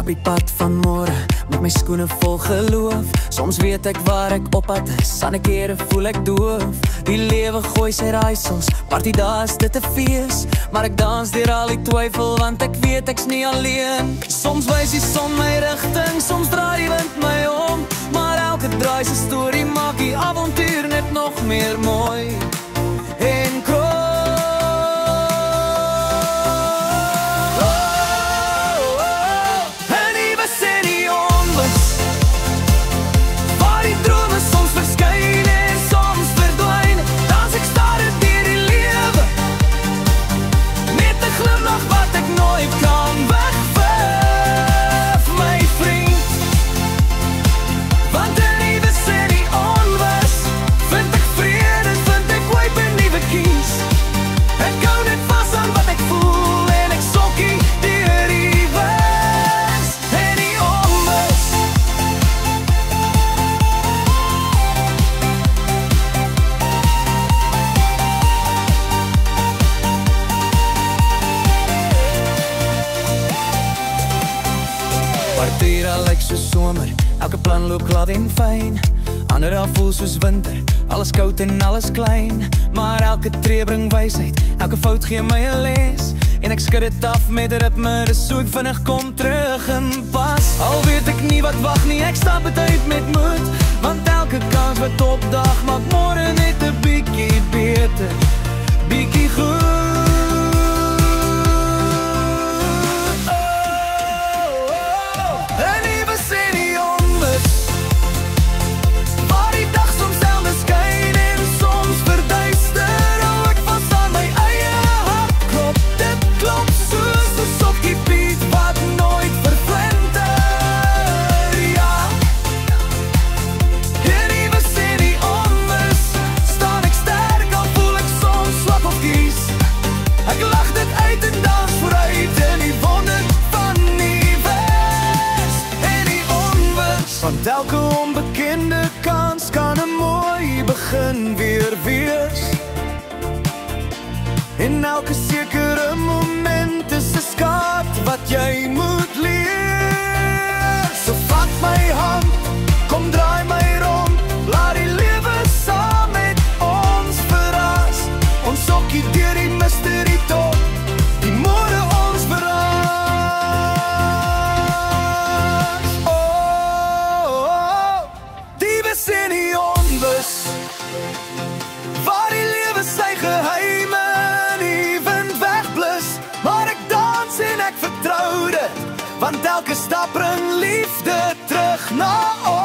stap die pad van môre met my skoene vol geloof. Soms weet ek waar ek op pad is, ander kere voel ek doof. Die lewe gooi sy raaisels, party daar is dit 'n fees. Maar ek dans deur al die twyfel, want ek weet ek's nie alleen. Soms wys die son my rigting, soms draai die wind my om. Maar elke draai se storie maak die avontuur net nog meer mooi en kroon. Partyra lyk soos somer, elke plan loop glad en fyn. Ander daar voel soos winter, alles koud en alles klein. Maar elke tree bring wysheid, elke fout gee my 'n les. En ek skud dit af met ritme, dis so ek vinnig kom terug en pas. Al weet ek nie wat wag nie, ek stap het uit met moed. Want elke kans wat opdag, maak môre net 'n bietjie beter, bietjie goed. Want elke onbekende kans kan 'n mooi begin weer wees. En elke sekere moment is 'n skat wat jy moet leer. So vat my hand, kom draai my rond, laat die lewe saam met ons verras. Ons sokkie deur die mysterie tot die môre ons verras. In die onbus, waar die lewe sy geheime in die wind wegblus. Maar ek dans en ek vertrou dit, want elke stap bring liefde terug na ons.